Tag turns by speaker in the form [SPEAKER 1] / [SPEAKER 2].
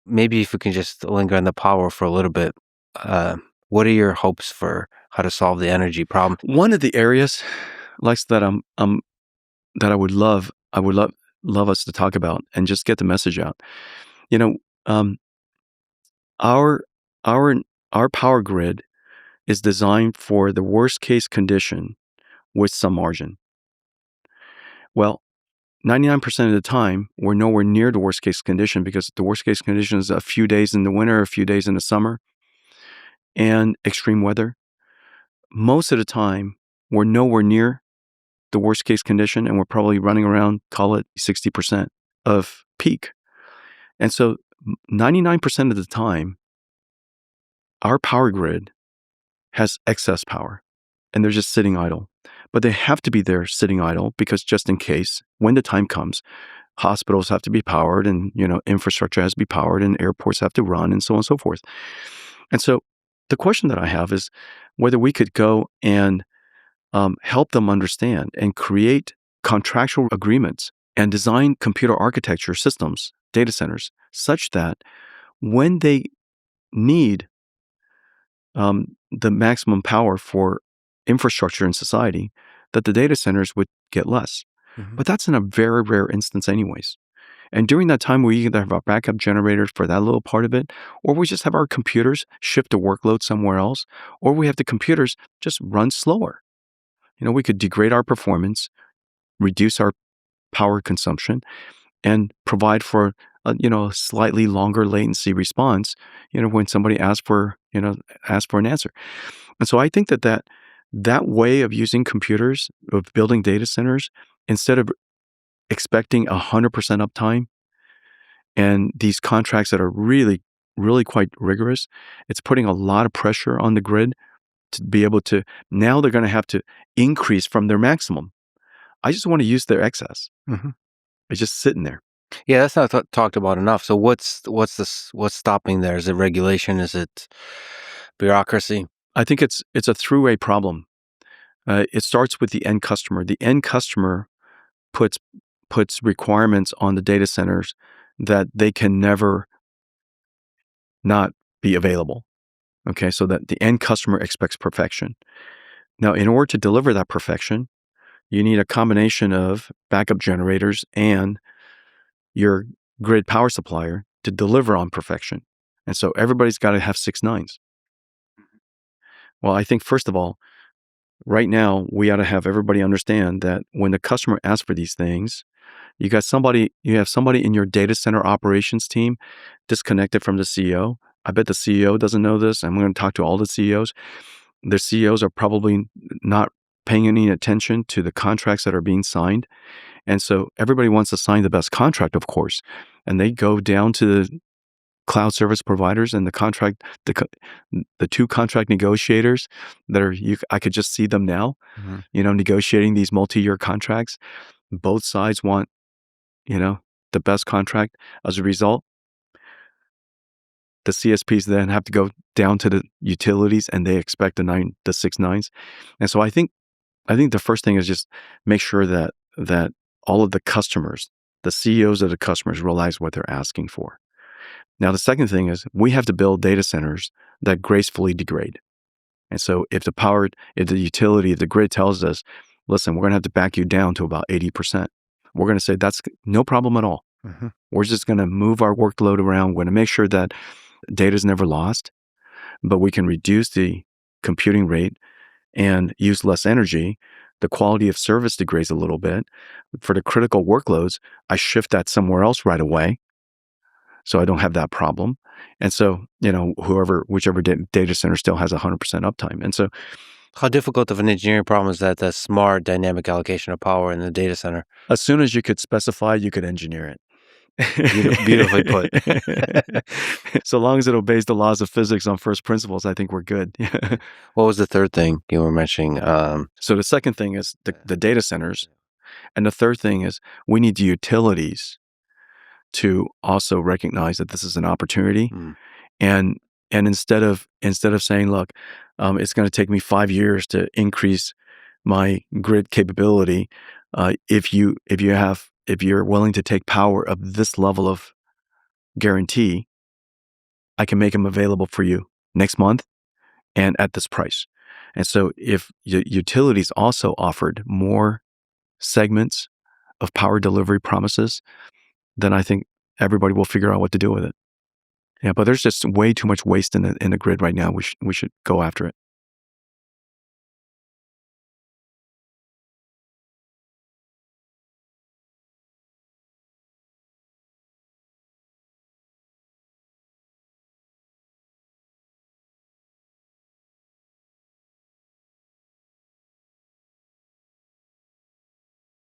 [SPEAKER 1] maybe if we can just linger on the power for a little bit, uh, what are your hopes for how to solve the energy problem?
[SPEAKER 2] One of the areas, Lex, that that I would love us to talk about and just get the message out. You know, um, our our our power grid is designed for the worst case condition with some margin. Well, 99% of the time, we're nowhere near the worst case condition because the worst case condition is a few days in the winter, a few days in the summer, and extreme weather. Most of the time, we're nowhere near the worst case condition, and we're probably running around, call it 60% of peak. And so 99% of the time, our power grid has excess power and they're just sitting idle. But they have to be there sitting idle because just in case, when the time comes, hospitals have to be powered and, infrastructure has to be powered and airports have to run and so on and so forth. And so the question that I have is whether we could go and help them understand and create contractual agreements and design computer architecture systems, data centers, such that when they need the maximum power for infrastructure in society, that the data centers would get less.
[SPEAKER 1] Mm-hmm.
[SPEAKER 2] But that's in a very rare instance anyways. And during that time, we either have our backup generators for that little part of it, or we just have our computers shift the workload somewhere else, or we have the computers just run slower. We could degrade our performance, reduce our power consumption, and provide for a slightly longer latency response, when somebody asks for an answer. And so I think that way of using computers, of building data centers, instead of expecting 100% uptime and these contracts that are really, really quite rigorous, it's putting a lot of pressure on the grid to be able to, now they're going to have to increase from their maximum. I just want to use their excess.
[SPEAKER 1] Mm-hmm.
[SPEAKER 2] It's just sitting there.
[SPEAKER 1] Yeah, that's not talked about enough. So what's stopping there? Is it regulation? Is it bureaucracy?
[SPEAKER 2] I think it's a throughway problem. It starts with the end customer. The end customer puts requirements on the data centers that they can never not be available. Okay, so that the end customer expects perfection. Now, in order to deliver that perfection, you need a combination of backup generators and your grid power supplier to deliver on perfection. And so everybody's got to have 6 nines. Well, I think first of all, right now, we ought to have everybody understand that when the customer asks for these things, you have somebody in your data center operations team disconnected from the CEO. I bet the CEO doesn't know this. I'm going to talk to all the CEOs. The CEOs are probably not paying any attention to the contracts that are being signed. And so everybody wants to sign the best contract, of course. And they go down to the cloud service providers and the two contract negotiators that are, I could just see them now,
[SPEAKER 1] Mm-hmm.
[SPEAKER 2] Negotiating these multi-year contracts. Both sides want, the best contract. As a result, the CSPs then have to go down to the utilities and they expect the 6 nines. And so I think the first thing is just make sure that all of the customers, the CEOs of the customers, realize what they're asking for. Now, the second thing is we have to build data centers that gracefully degrade. And so if the utility, if the grid tells us, listen, we're going to have to back you down to about 80%, we're going to say that's no problem at all.
[SPEAKER 1] Mm-hmm.
[SPEAKER 2] We're just going to move our workload around. We're going to make sure that data is never lost, but we can reduce the computing rate and use less energy. The quality of service degrades a little bit. For the critical workloads, I shift that somewhere else right away, so I don't have that problem. And so, whichever data center still has 100% uptime. And so,
[SPEAKER 1] How difficult of an engineering problem is that, the smart dynamic allocation of power in the data center?
[SPEAKER 2] as soon as you could specify, you could engineer it.
[SPEAKER 1] Beautifully put.
[SPEAKER 2] So long as it obeys the laws of physics on first principles, I think we're good.
[SPEAKER 1] What was the third thing you were mentioning?
[SPEAKER 2] So the second thing is the data centers. And the third thing is we need the utilities to also recognize that this is an opportunity. And instead of saying, look, it's going to take me 5 years to increase my grid capability, if you're willing to take power of this level of guarantee, I can make them available for you next month and at this price. And so if utilities also offered more segments of power delivery promises, then I think everybody will figure out what to do with it. Yeah, but there's just way too much waste in the grid right now. We should go after it.